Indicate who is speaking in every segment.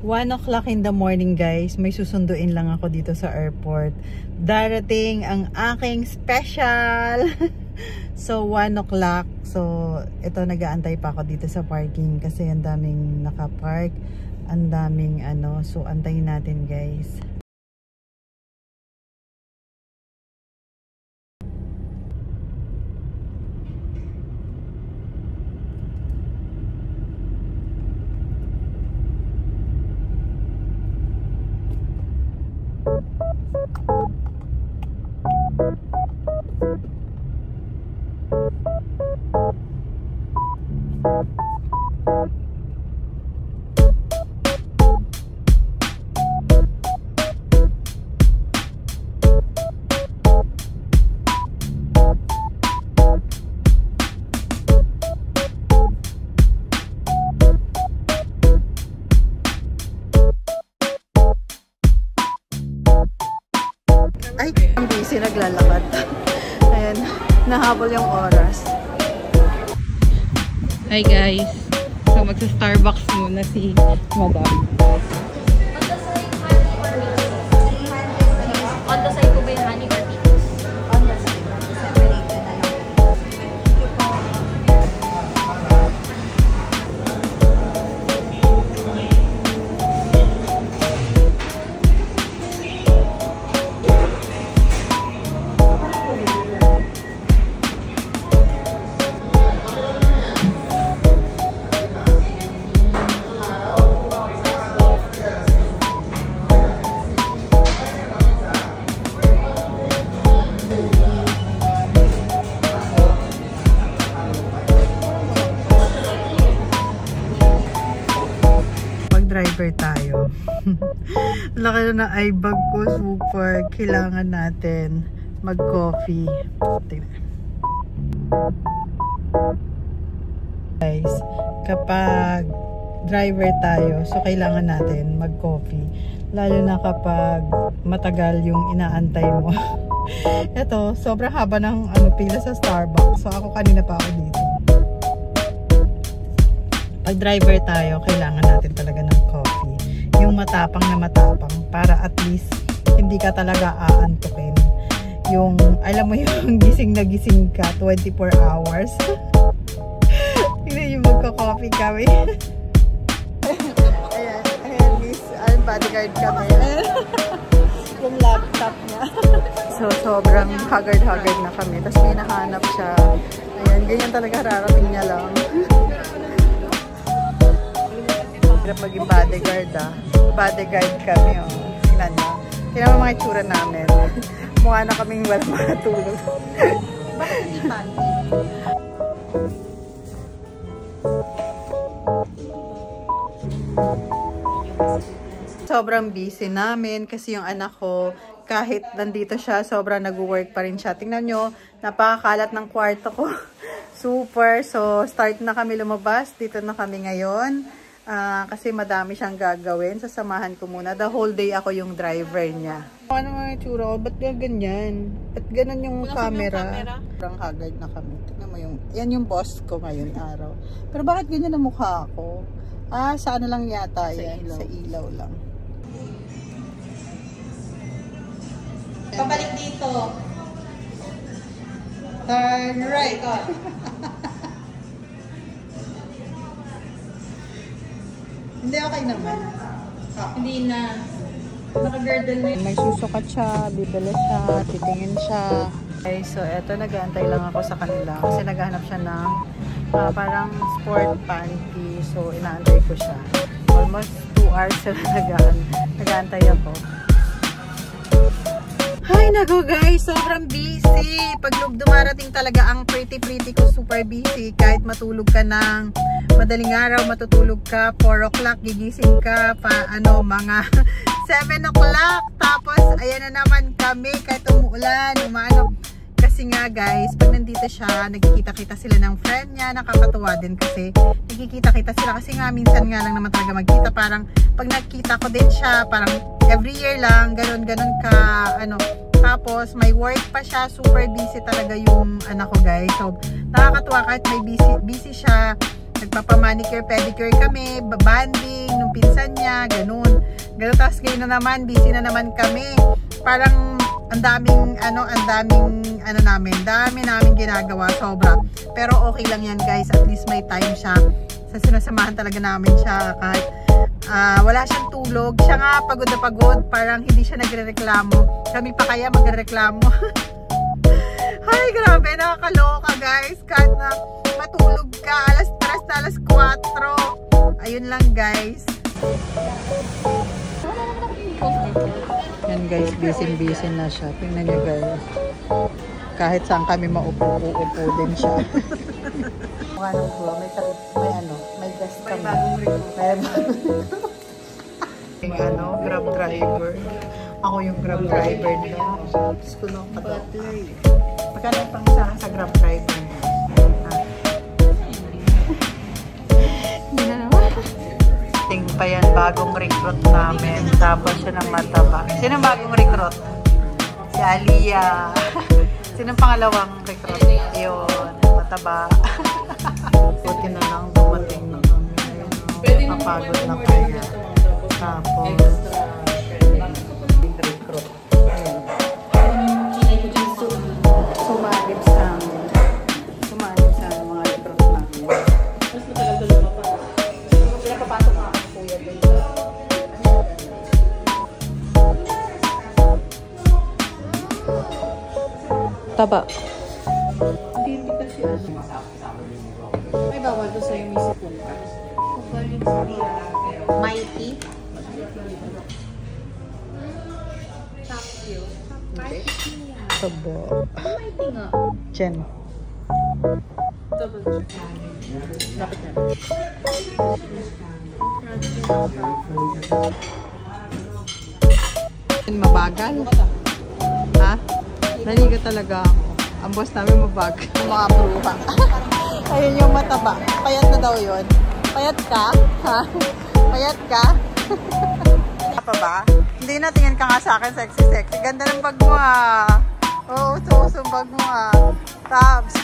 Speaker 1: 1 o'clock in the morning guys, may susunduin lang ako dito sa airport. Darating ang aking special. So 1 o'clock. So ito, nag-aantay pa ako dito sa parking kasi ang daming nakapark, ang daming ano. So antayin natin guys. Ay, ang busy naglalakad. Ayan, nahabol yung oras. Hi guys. So magsa-Starbucks muna si Madam.
Speaker 2: On the side ko ba yung honey or beans?
Speaker 1: On the side. Separated na lang. Driver tayo. Laki na eye bag ko, super. Kailangan natin mag-coffee. Guys, kapag driver tayo, so kailangan natin mag-coffee. Lalo na kapag matagal yung inaantay mo. Ito, sobrang haba ng pila sa Starbucks. So ako kanina pa ako dito. Pag driver tayo, kailangan natin talaga ng coffee. Yung matapang na matapang para at least hindi ka talaga aantukin. Yung, alam mo yung gising na gising ka 24 hours. Tingnan yung magka-coffee kami. Ayan, ayan guys, ayan bodyguard kami. Yung laptop niya. So, sobrang haggard-haggard na kami. Tapos may nahanap siya. Ayan, ganyan talaga rarating niya lang. Hirap maging bodyguard bodyguard kami tingnan nyo. Tingnan mo mga itsura namin. Mukha na kaming walang matulog. Bakit hindi panty? Sobrang busy namin kasi yung anak ko kahit nandito siya, sobrang nag-work pa rin siya. Tingnan nyo, napakakalat ng kwarto ko. Super. So start na kami lumabas. Dito na kami ngayon. Kasi madami siyang gagawin. Sasamahan ko muna. The whole day ako yung driver niya. Ano mga itsura ko? Ba't ganyan? Ba't ganun yung camera? Parang haggard na kami. Tignan mo yung, yan yung boss ko ngayon araw. Pero bakit ganyan ang mukha ko? Sa ano lang yata yan? Sa ilaw lang. Pabalik dito. Turn right. Hindi, okay naman.
Speaker 2: Hindi na. Naka-girdle na yun.
Speaker 1: May susukat siya, bibili siya, titingin siya. Okay, so eto, nag-aantay lang ako sa kanila. Kasi naghahanap siya ng parang sport panty. So, inaantay ko siya. Almost 2 hours sila nag-aantay ako. Ay, naku guys, sobrang busy. Pag dumarating talaga ang pretty ko, super busy. Kahit matulog ka ng madaling araw, matutulog ka, 4 o'clock, gigising ka, mga 7 o'clock. Tapos, ayan na naman kami, kahit umuulan, umaano. Kasi nga guys, pag nandito siya, nagkikita-kita sila ng friend niya, nakakatuwa din kasi nagkikita-kita sila. Kasi nga, minsan nga lang naman talaga magkita. Parang, pag nagkita ko din siya, parang every year lang, ganun ka, Tapos, may work pa siya. Super busy talaga yung anak ko, guys. So, nakakatuwa kahit may busy siya. Nagpapamanicure, pedicure kami, banding, nung pinsan niya, ganun. Tapos ngayon na naman, busy na naman kami. Parang ang daming namin ginagawa, sobra. Pero okay lang yan guys, at least may time siya. Sinasamahan talaga namin siya kahit wala siyang tulog. Siya nga pagod na pagod, parang hindi siya nagre-reklamo. Kami pa kaya magre-reklamo. Ay, grabe, nakakaloka guys. Kahit na matulog ka, alas 4. Ayun lang guys. Yan guys, busy na siya. Tingnan nyo guys. Kahit saan kami maupo din siya. May guest kami. May Grab driver. Ako yung Grab driver nila. Pagkano pang sa Grab driver niya? Hindi na naman. Ting pa yan, bagong recruit namin. Tapos siya ng mataba. Sino bagong recruit? Si Aliyah. Sino pangalawang recruit? Yun, mataba. Buti na lang dumating na kami. Napapagod na kaya. Tapos recruit. Sumalip sa mga recruit namin. Mas matagal dalawa pa. Pinapapasok nga ako kuya din. Taba. Hindi kasi ay bawal doon sa yung isip ko. Mighty. Taba. Mighty nga. Jen. Lapit na. Mabagal? Ha? Naliga talaga ako. Ang boss namin mabagal. Mga bruha. Ayun yung mataba. Payat na daw yun. Payat ka? Ha? Payat ka? Pa ba? Hindi na, tingin ka nga sa akin sexy. Ganda ng bag mo ha. Oo, susong bag mo ha. Tabs.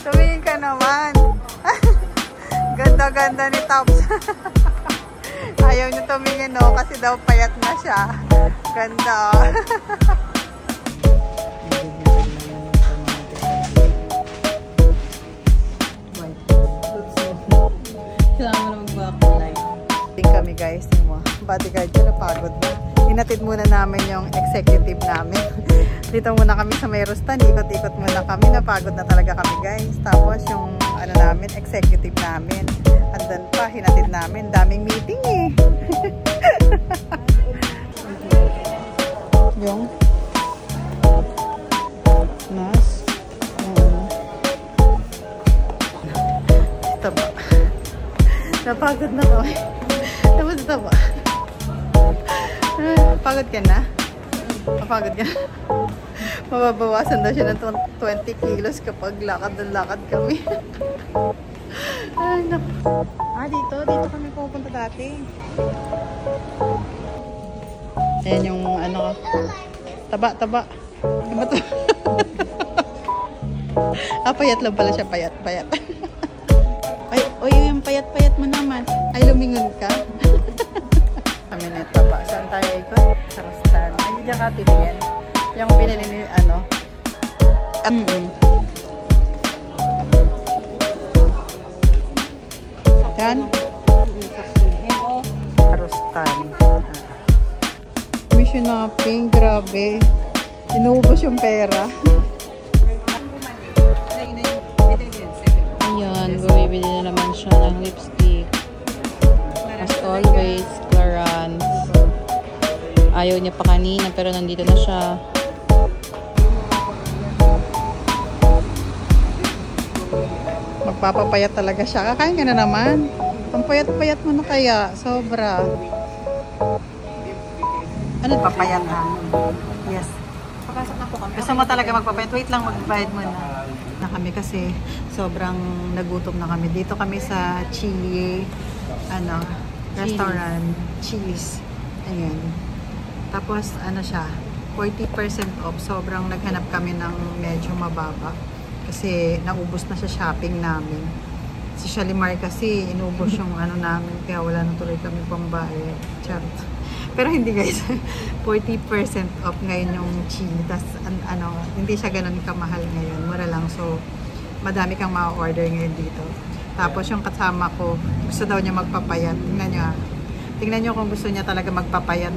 Speaker 1: Tumingin ka naman. Ganda-ganda ni Tabs. Ayaw niyo tumingin no, kasi daw payat na siya. Ganda oh. Kailangan mo na mag-backlight. Tingin kami guys, bodyguard siya, napagod na. Hinatid muna namin yung executive namin. Dito muna kami sa Merostan, ikot-ikot muna kami, napagod na talaga kami guys. Tapos yung namin, executive namin, andan pa, hinatid namin, daming meeting eh. Yung nas taba. Napagod na kami. Tapos taba. Pagod ka na? Napagod ka na? Mababawasan daw siya ng 20 kilos kapag lakad kami. Ay, naku. Dito kami pupunta dati. Ayan yung taba. Payat lang pala siya, payat. Ay, oy, yung payat mo naman. Ay, lumingon ka. Kami na taba. Saan tayo ikot? Sa Rostan. Ay, hindi ka titingin. Yung pinili ni yan? Rostan. Mission shopping, grabe. Inuubos yung pera. Ayan, bumibili na naman siya ng lipstick. As always, Clarins. Ayaw niya pa kanina, pero nandito na siya. Magpapapayat talaga siya. Kakain ka na naman. Ang payat-payat mo na kaya. Sobra. Ano? Papayat ha? Yes.
Speaker 2: Papasok na po kami.
Speaker 1: Gusto mo talaga magpapayat? Wait lang, magbayad mo na kami kasi sobrang nagutom na kami. Dito kami sa Chili restaurant. Chili's. Ayan. Tapos siya, 40% off. Sobrang naghanap kami ng medyo mababa. Kasi naubos na sa shopping namin. Si Shalimar kasi inubos yung ano namin, kaya wala na tuloy kami pambayad. Charot. Pero hindi guys, 40% off ngayon yung chili. Tas ano, hindi siya ganun kamahal ngayon, mura lang. So madami kang ma-order ngayon dito. Tapos yung kasama ko, gusto daw niya magpapayat. Tingnan niyo. Tingnan niyo kung gusto niya talaga magpapayat.